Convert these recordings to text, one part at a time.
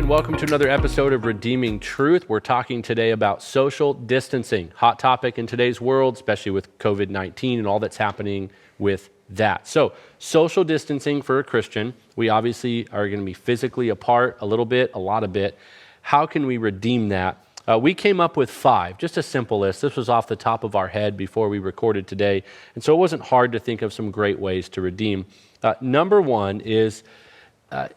everyone. Welcome to another episode of Redeeming Truth. We're talking today about social distancing. Hot topic in today's world, especially with COVID-19 and all that's happening with that. So, social distancing for a Christian, we obviously are going to be physically apart a little bit, a lot of bit. How can we redeem that? We came up with 5, just a simple list. This was off the top of our head before we recorded today. And so it wasn't hard to think of some great ways to redeem. Number 1 is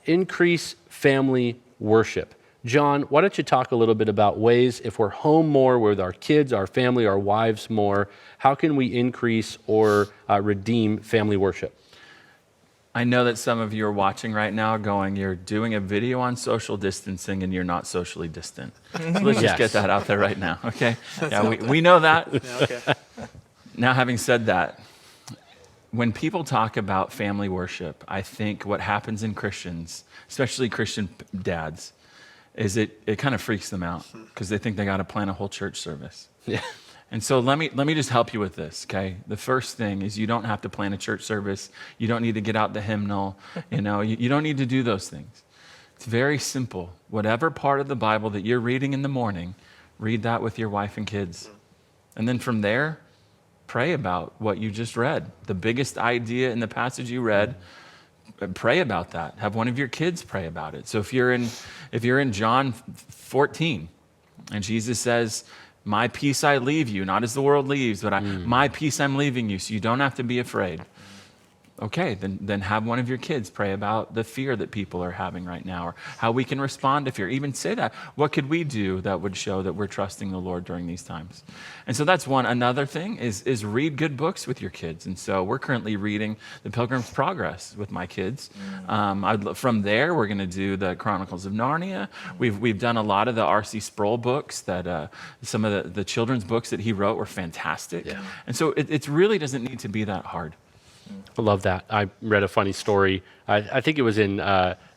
increase family worship. John, why don't you talk a little bit about ways, if we're home more with our kids, our family, our wives more, how can we increase or redeem family worship? I know that some of you are watching right now going, you're doing a video on social distancing and you're not socially distant. So let's just get that out there right now, okay? Yeah, we know that. Yeah, okay. Now, having said that, when people talk about family worship, I think what happens in Christians, especially Christian dads, is it kind of freaks them out because they think they got to plan a whole church service. Yeah. And so let me just help you with this, okay? The first thing is you don't have to plan a church service. You don't need to get out the hymnal. You don't need to do those things. It's very simple. Whatever part of the Bible that you're reading in the morning, read that with your wife and kids. And then from there, pray about what you just read. The biggest idea in the passage you read, pray about that. Have one of your kids pray about it. So if you're in John 14 and Jesus says, "My peace I leave you, not as the world leaves, but my peace I'm leaving you, so you don't have to be afraid." Okay, then have one of your kids pray about the fear that people are having right now, or how we can respond to fear. Even say that. What could we do that would show that we're trusting the Lord during these times? And so that's one. Another thing is read good books with your kids. And so we're currently reading The Pilgrim's Progress with my kids. From there, we're going to do the Chronicles of Narnia. We've done a lot of the R.C. Sproul books that some of the children's books that he wrote were fantastic. Yeah. And so it really doesn't need to be that hard. I love that. I read a funny story. I think it was in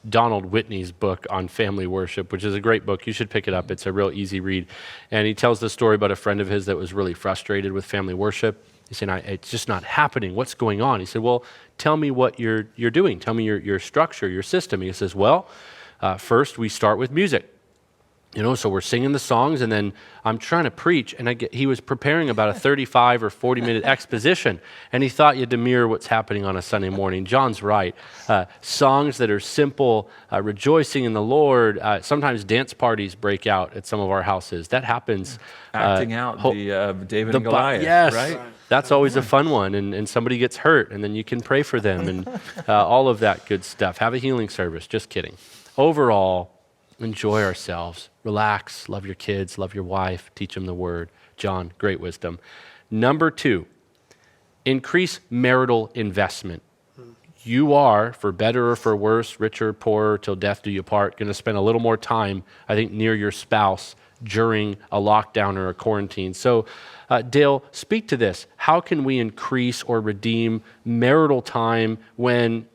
Donald Whitney's book on family worship, which is a great book. You should pick it up. It's a real easy read. And he tells the story about a friend of his that was really frustrated with family worship. He said, "It's just not happening. What's going on?" He said, "Well, tell me what you're doing. Tell me your structure, your system." He says, "Well, first we start with music. So we're singing the songs, and then I'm trying to preach, and he was preparing about a 35 or 40-minute exposition, and he thought you had to mirror what's happening on a Sunday morning." John's right. Songs that are simple, rejoicing in the Lord. Sometimes dance parties break out at some of our houses. That happens. Acting out the David and Goliath, yes, right? That's always a fun one, and somebody gets hurt, and then you can pray for them, and all of that good stuff. Have a healing service. Just kidding. Overall, enjoy ourselves. Relax, love your kids, love your wife, teach them the word. John, great wisdom. Number 2, increase marital investment. You are, for better or for worse, richer or poorer, till death do you part, going to spend a little more time, I think, near your spouse during a lockdown or a quarantine. So, Dale, speak to this. How can we increase or redeem marital time when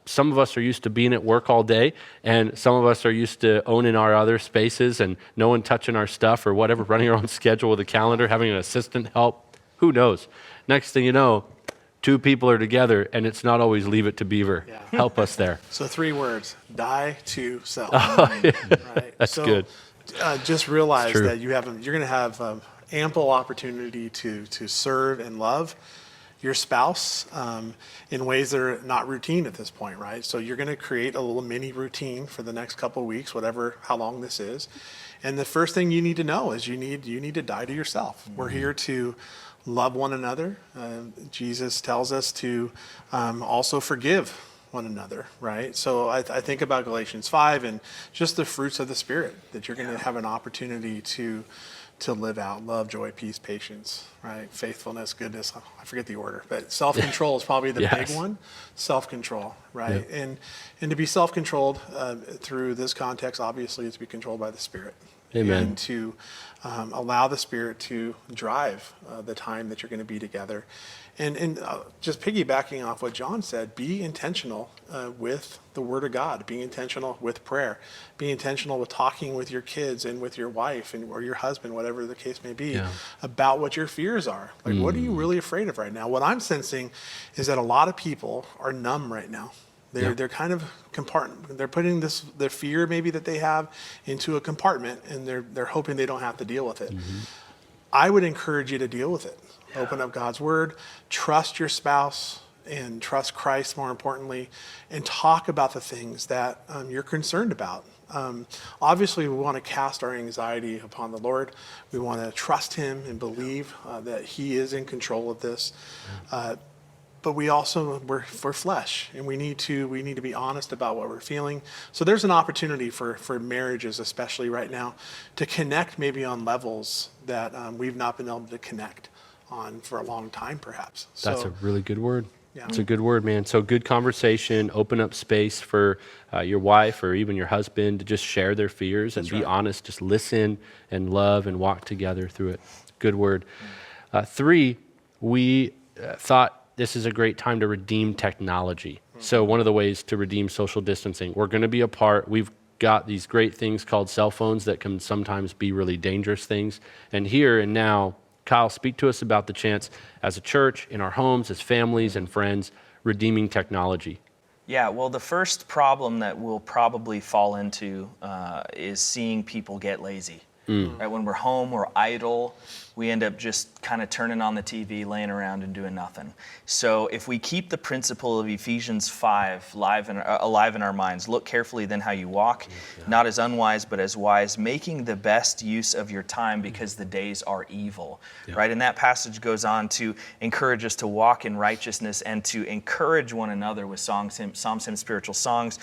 some of us are used to being at work all day, and some of us are used to owning our other spaces and no one touching our stuff or whatever, running our own schedule with a calendar, having an assistant help? Who knows? Next thing you know, 2 people are together, and it's not always leave it to Beaver. Yeah. Help us there. So 3 words: die to self. Oh, yeah. Right? That's good. Just realize that you're going to have ample opportunity to serve and love your spouse in ways that are not routine at this point, right? So you're going to create a little mini routine for the next couple of weeks, how long this is. And the first thing you need to know is you need to die to yourself. Mm-hmm. We're here to love one another. Jesus tells us to also forgive one another, right? So I think about Galatians 5 and just the fruits of the Spirit that you're going to have an opportunity to live out: love, joy, peace, patience, right? Faithfulness, goodness. I forget the order, but self-control is probably the big one. Self-control, right? Yeah. And to be self-controlled through this context, obviously, is to be controlled by the Spirit. Amen. And to allow the Spirit to drive the time that you're going to be together. And just piggybacking off what John said, be intentional with the Word of God. Be intentional with prayer. Be intentional with talking with your kids and with your wife or your husband, whatever the case may be, about what your fears are. Like, what are you really afraid of right now? What I'm sensing is that a lot of people are numb right now. They're kind of they're putting their fear maybe that they have into a compartment, and they're hoping they don't have to deal with it. I would encourage you to deal with it. Open up God's word, trust your spouse, and trust Christ more importantly, and talk about the things that you're concerned about. Obviously, we want to cast our anxiety upon the Lord. We want to trust him and believe that he is in control of this. But we're flesh, and we need to be honest about what we're feeling. So there's an opportunity for marriages, especially right now, to connect maybe on levels that we've not been able to connect on for a long time, perhaps. That's a really good word. Yeah. It's a good word, man. So good conversation, open up space for your wife or even your husband to just share their fears and be honest, just listen and love and walk together through it. Good word. 3, we thought this is a great time to redeem technology. So one of the ways to redeem social distancing, we're going to be apart. We've got these great things called cell phones that can sometimes be really dangerous things. And here and now, Kyle, speak to us about the chance as a church, in our homes, as families and friends, redeeming technology. Yeah, well, the first problem that we'll probably fall into is seeing people get lazy. Right? When we're home, we're idle. We end up just kind of turning on the TV, laying around and doing nothing. So if we keep the principle of Ephesians 5 alive in our minds, look carefully then how you walk, not as unwise but as wise, making the best use of your time because the days are evil. Right? And that passage goes on to encourage us to walk in righteousness and to encourage one another with psalms, hymns, spiritual songs,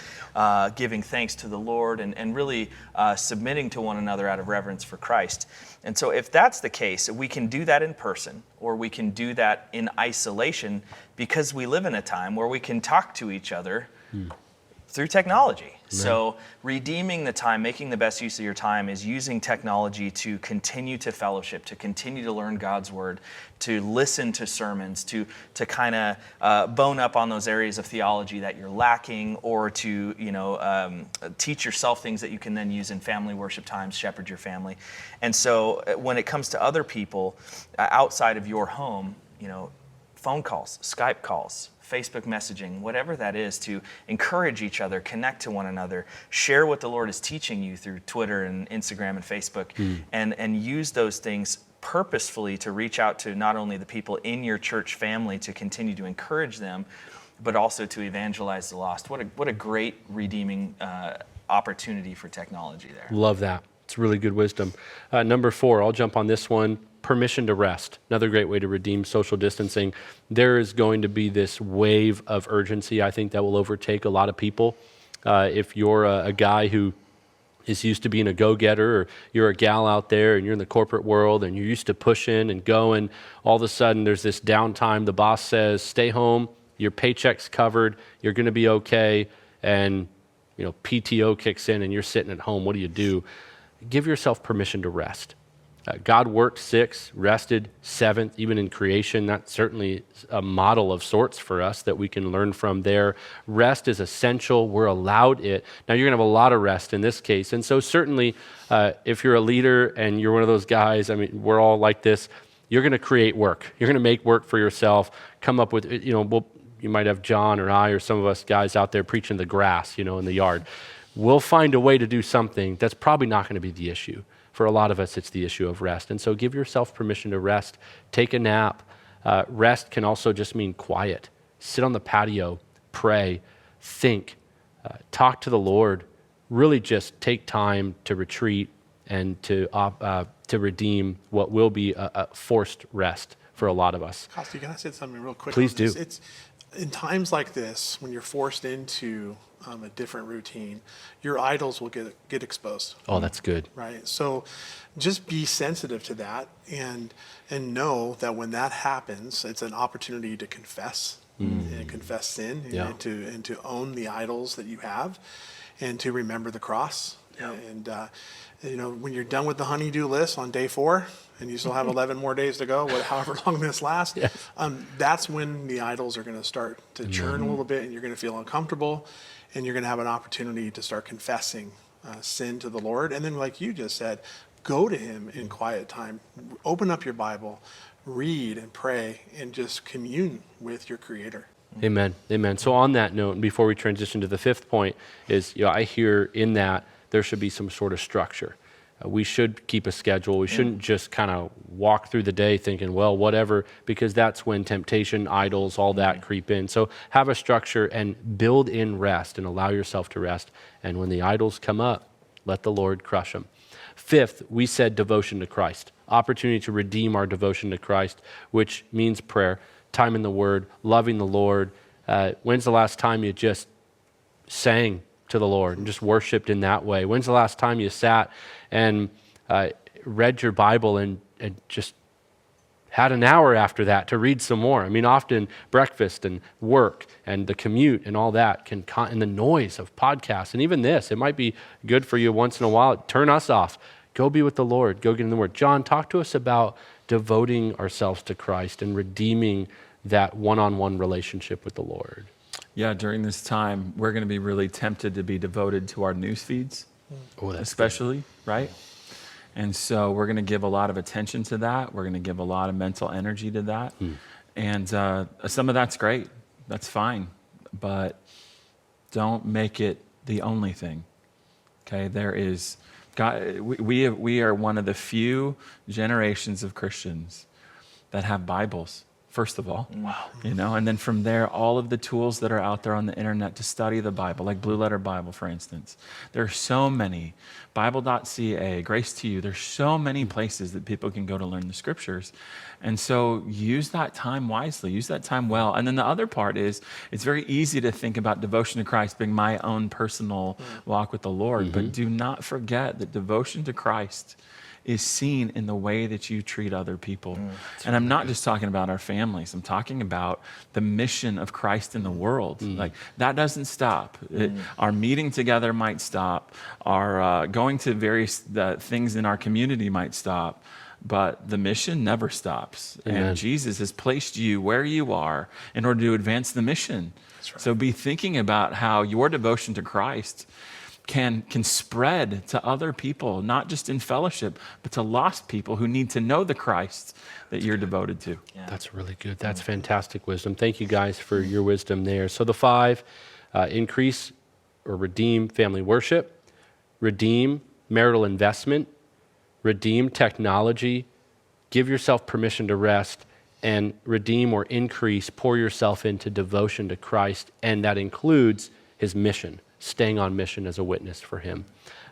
giving thanks to the Lord and really submitting to one another out of reverence for Christ. And so if that's the case, we can do that in person or we can do that in isolation because we live in a time where we can talk to each other through technology. So redeeming the time, making the best use of your time is using technology to continue to fellowship, to continue to learn God's word, to listen to sermons, to kind of bone up on those areas of theology that you're lacking, or to teach yourself things that you can then use in family worship times, shepherd your family. And so when it comes to other people outside of your home, phone calls, Skype calls, Facebook messaging, whatever that is, to encourage each other, connect to one another, share what the Lord is teaching you through Twitter and Instagram and Facebook, and use those things purposefully to reach out to not only the people in your church family to continue to encourage them, but also to evangelize the lost. What a great redeeming opportunity for technology there. Love that. It's really good wisdom. Number 4, I'll jump on this one. Permission to rest. Another great way to redeem social distancing. There is going to be this wave of urgency, I think, that will overtake a lot of people. If you're a guy who is used to being a go-getter, or you're a gal out there and you're in the corporate world and you're used to pushing and going, all of a sudden there's this downtime. The boss says, stay home, your paycheck's covered, you're going to be okay, and PTO kicks in and you're sitting at home. What do you do? Give yourself permission to rest. God worked 6, rested 7th, even in creation. That's certainly a model of sorts for us that we can learn from there. Rest is essential. We're allowed it. Now, you're going to have a lot of rest in this case. And so certainly, if you're a leader and you're one of those guys, we're all like this, you're going to create work. You're going to make work for yourself, come up with, you might have John or I or some of us guys out there preaching the grass, in the yard. We'll find a way to do something that's probably not going to be the issue. For a lot of us, it's the issue of rest. And so give yourself permission to rest. Take a nap. Rest can also just mean quiet. Sit on the patio, pray, think, talk to the Lord. Really just take time to retreat and to redeem what will be a forced rest for a lot of us. Costi, can I say something real quick? Please do. It's in times like this, when you're forced into a different routine, your idols will get exposed. Oh, that's good. Right. So just be sensitive to that and know that when that happens, it's an opportunity to confess and confess sin and to own the idols that you have and to remember the cross. Yeah. And when you're done with the honey-do list on day 4 and you still have 11 more days to go, however long this lasts, that's when the idols are going to start to churn a little bit, and you're going to feel uncomfortable, and you're going to have an opportunity to start confessing sin to the Lord. And then, like you just said, go to him in quiet time. Open up your Bible, read and pray, and just commune with your Creator. Amen. Amen. So on that note, and before we transition to the fifth point, is I hear in that there should be some sort of structure. We should keep a schedule. We shouldn't just kind of walk through the day thinking, well, whatever, because that's when temptation, idols, all that creep in. So have a structure and build in rest and allow yourself to rest. And when the idols come up, let the Lord crush them. Fifth, we said devotion to Christ, opportunity to redeem our devotion to Christ, which means prayer, time in the Word, loving the Lord. When's the last time you just sang to the Lord and just worshiped in that way? When's the last time you sat and read your Bible and just had an hour after that to read some more? I mean, often breakfast and work and the commute and all that and the noise of podcasts and even this, it might be good for you once in a while. Turn us off. Go be with the Lord. Go get in the Word. John, talk to us about devoting ourselves to Christ and redeeming that one-on-one relationship with the Lord. Yeah, during this time, we're going to be really tempted to be devoted to our news feeds, especially, right? And so we're going to give a lot of attention to that. We're going to give a lot of mental energy to that. And some of that's great. That's fine. But don't make it the only thing, okay? There is, God, we are one of the few generations of Christians that have Bibles. First of all, and then from there, all of the tools that are out there on the internet to study the Bible, like Blue Letter Bible, for instance. There are so many, Bible.ca, Grace to You, there's so many places that people can go to learn the scriptures. And so use that time wisely, use that time well. And then the other part is, it's very easy to think about devotion to Christ being my own personal walk with the Lord, but do not forget that devotion to Christ is seen in the way that you treat other people. And I'm not just talking about our families. I'm talking about the mission of Christ in the world. Like, that doesn't stop. Our meeting together might stop. Our going to various things in our community might stop. But the mission never stops. Amen. And Jesus has placed you where you are in order to advance the mission. That's right. So be thinking about how your devotion to Christ can spread to other people, not just in fellowship, but to lost people who need to know the Christ that you're devoted to. Yeah. That's really good. That's fantastic wisdom. Thank you guys for your wisdom there. So the 5, increase or redeem family worship, redeem marital investment, redeem technology, give yourself permission to rest, and redeem or increase, pour yourself into devotion to Christ, and that includes his mission. Staying on mission as a witness for him.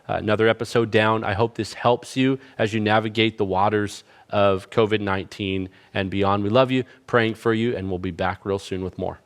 Another episode down. I hope this helps you as you navigate the waters of COVID-19 and beyond. We love you, praying for you, and we'll be back real soon with more.